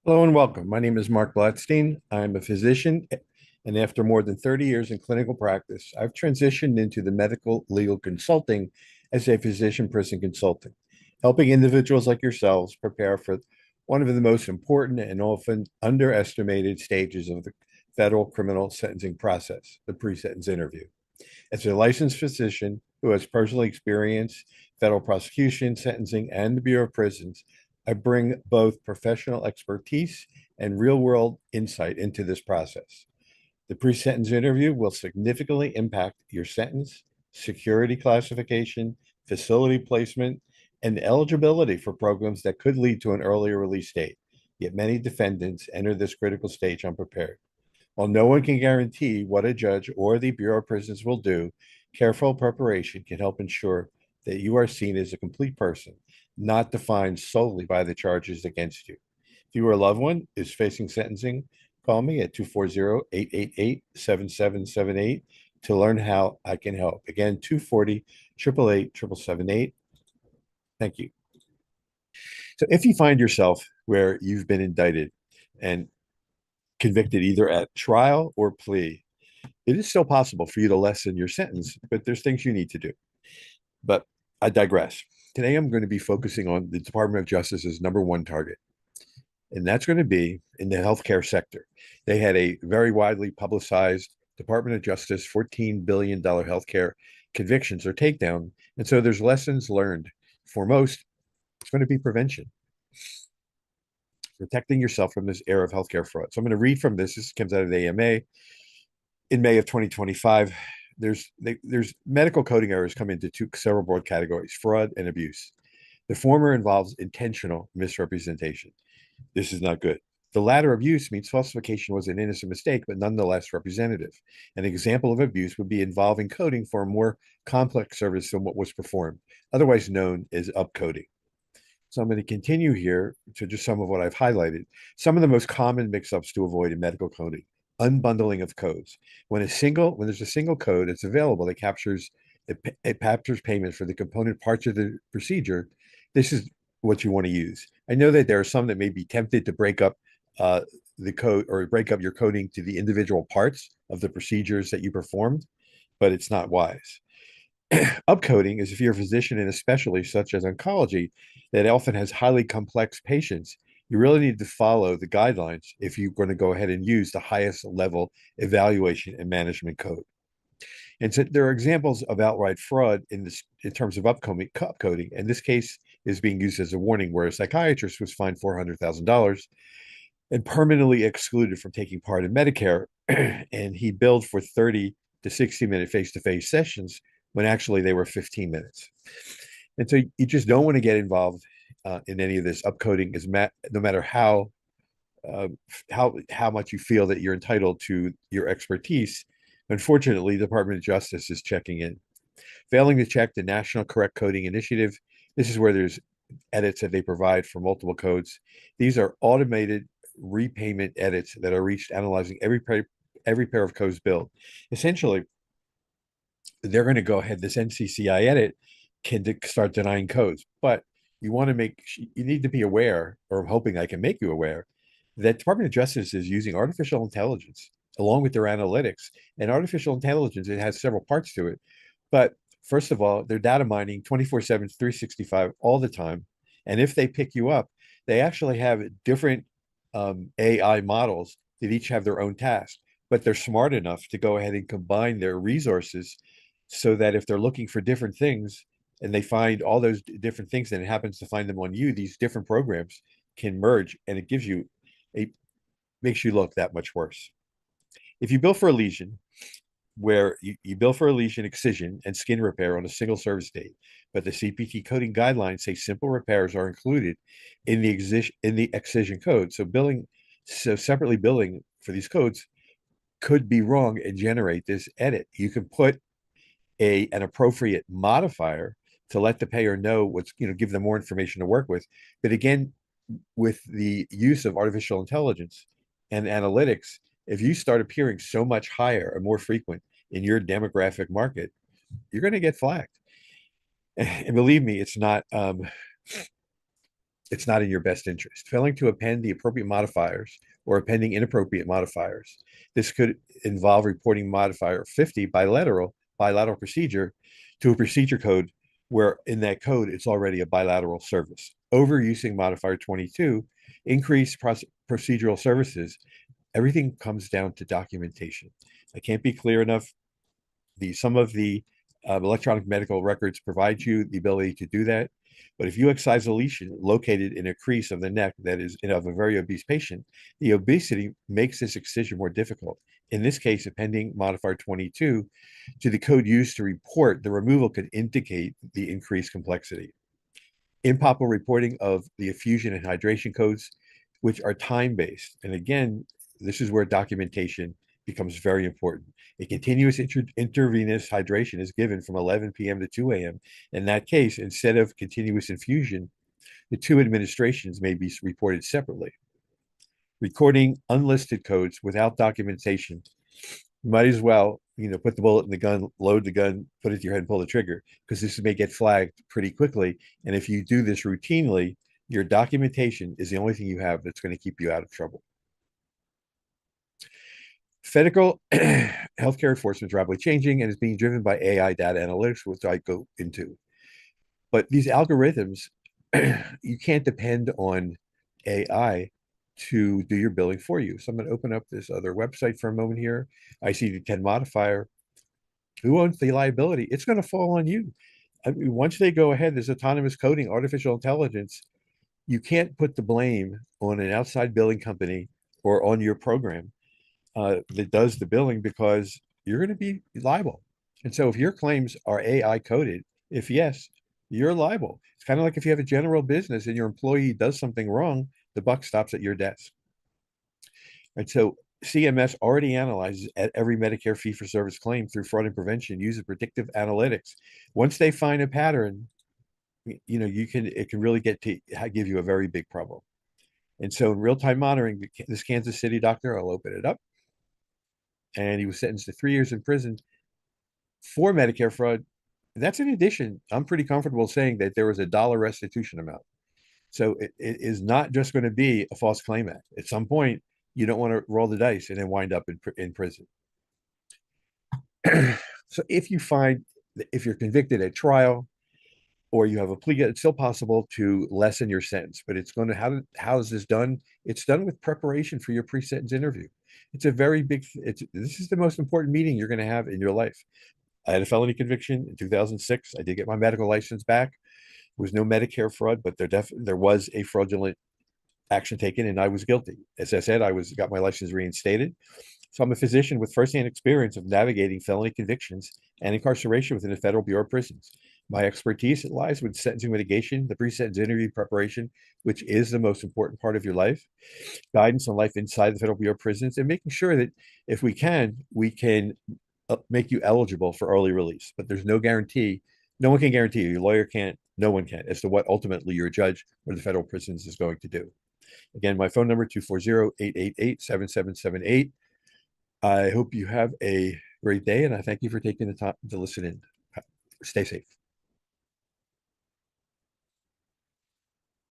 Hello and welcome. My name is Marc Blatstein. I'm a physician, and after more than 30 years in clinical practice, I've transitioned into the medical legal consulting as a physician prison consultant, helping individuals like yourselves prepare for one of the most important and often underestimated stages of the federal criminal sentencing process, the pre-sentence interview. As a licensed physician who has personally experienced federal prosecution, sentencing, and the Bureau of Prisons, I bring both professional expertise and real world insight into this process. The pre sentence interview will significantly impact your sentence, security classification, facility placement, and eligibility for programs that could lead to an earlier release date. Yet many defendants enter this critical stage unprepared. While no one can guarantee what a judge or the Bureau of Prisons will do, careful preparation can help ensure that you are seen as a complete person, not defined solely by the charges against you. If you or a loved one is facing sentencing, call me at 240-888-7778 to learn how I can help. Again, 240-888-7778. Thank you. So if you find yourself where you've been indicted and convicted either at trial or plea, it is still possible for you to lessen your sentence, but there's things you need to do. But I digress. Today, I'm going to be focusing on the Department of Justice's number one target, and that's going to be in the healthcare sector. They had a very widely publicized Department of Justice $14 billion healthcare convictions or takedown. And so there's lessons learned. For most, it's going to be prevention, protecting yourself from this era of healthcare fraud. So I'm going to read from this. This comes out of the AMA in May of 2025. There's medical coding errors come into several broad categories: fraud and abuse. The former involves intentional misrepresentation. This is not good. The latter, abuse, means falsification was an innocent mistake, but nonetheless representative. An example of abuse would be involving coding for a more complex service than what was performed, otherwise known as upcoding. So I'm going to continue here to just some of what I've highlighted. Some of the most common mix-ups to avoid in medical coding: unbundling of codes. When there's a single code that's available that it captures payment for the component parts of the procedure, this is what you want to use. I know that there are some that may be tempted to break up uh, the code or break up your coding to the individual parts of the procedures that you performed, but it's not wise. Upcoding is if you're a physician in a specialty such as oncology that often has highly complex patients, you really need to follow the guidelines if you're going to go ahead and use the highest level evaluation and management code. And so there are examples of outright fraud in terms of upcoding. And this case is being used as a warning where a psychiatrist was fined $400,000 and permanently excluded from taking part in Medicare. And he billed for 30 to 60-minute face-to-face sessions when actually they were 15 minutes. And so you just don't want to get involved in any of this upcoding, no matter uh, how much you feel that you're entitled to your expertise. Unfortunately, the Department of Justice is checking in. Failing to check the National Correct Coding Initiative, this is where there's edits that they provide for multiple codes. These are automated repayment edits that are reached analyzing every pair of codes billed. Essentially, they're going to go ahead. This NCCI edit can start denying codes, but you need to be aware, or I'm hoping I can make you aware, that Department of Justice is using artificial intelligence along with their analytics. And artificial intelligence, it has several parts to it. But first of all, they're data mining 24/7, 365 all the time. And if they pick you up, they actually have different AI models that each have their own task, but they're smart enough to go ahead and combine their resources so that if they're looking for different things and they find all those different things and it happens to find them on you, these different programs can merge and it makes you look that much worse. If you bill for a lesion, where you bill for a lesion, excision, and skin repair on a single service date, but the CPT coding guidelines say simple repairs are included in the excision code. So separately billing for these codes could be wrong and generate this edit. You can put an appropriate modifier to let the payer know give them more information to work with. But again, with the use of artificial intelligence and analytics, if you start appearing so much higher or more frequent in your demographic market, you're going to get flagged. And believe me, it's not in your best interest. Failing to append the appropriate modifiers or appending inappropriate modifiers. This could involve reporting modifier 50 bilateral procedure to a procedure code where in that code it's already a bilateral service. Overusing modifier 22, increased procedural services. Everything comes down to documentation. I can't be clear enough. Some of the electronic medical records provide you the ability to do that. But if you excise a lesion located in a crease of the neck that is of a very obese patient, the obesity makes this excision more difficult. In this case, appending modifier 22 to the code used to report the removal could indicate the increased complexity. Improper reporting of the effusion and hydration codes, which are time-based. And again, this is where documentation becomes very important. A continuous intravenous hydration is given from 11 p.m. to 2 a.m. In that case, instead of continuous infusion, the two administrations may be reported separately. Recording unlisted codes without documentation, you might as well, put the bullet in the gun, load the gun, put it to your head and pull the trigger, because this may get flagged pretty quickly. And if you do this routinely, your documentation is the only thing you have that's going to keep you out of trouble. Federal healthcare enforcement is rapidly changing and is being driven by AI data analytics, which I go into. But these algorithms, you can't depend on AI to do your billing for you. So I'm going to open up this other website for a moment here. ICD-10 modifier. Who owns the liability? It's going to fall on you. I mean, once they go ahead, there's autonomous coding, artificial intelligence. You can't put the blame on an outside billing company or on your program that does the billing, because you're going to be liable. And so if your claims are AI coded, if yes, you're liable. It's kind of like if you have a general business and your employee does something wrong, the buck stops at your desk. And so CMS already analyzes at every Medicare fee-for-service claim through fraud and prevention, uses predictive analytics. Once they find a pattern, it can really get to give you a very big problem. And so in real-time monitoring, this Kansas City doctor, I'll open it up, and he was sentenced to 3 years in prison for Medicare fraud. That's in addition, I'm pretty comfortable saying that there was a dollar restitution amount. So it is not just going to be a false claim act. At some point, you don't want to roll the dice and then wind up in prison. So if you're convicted at trial or you have a plea, it's still possible to lessen your sentence. But it's going to, how is this done? It's done with preparation for your pre-sentence interview. It's a very big, this is the most important meeting you're going to have in your life. I had a felony conviction in 2006. I did get my medical license back. There was no Medicare fraud, but there was a fraudulent action taken, and I was guilty. As I said, got my license reinstated. So I'm a physician with firsthand experience of navigating felony convictions and incarceration within the Federal Bureau of Prisons. My expertise lies with sentencing mitigation, the pre-sentence interview preparation, which is the most important part of your life, guidance on life inside the Federal Bureau of Prisons, and making sure that if we can make you eligible for early release. But there's no guarantee. No one can guarantee you. Your lawyer can't. No one can, as to what ultimately your judge or the federal prisons is going to do. Again, my phone number, 240-888-7778. I hope you have a great day, and I thank you for taking the time to listen in. Stay safe.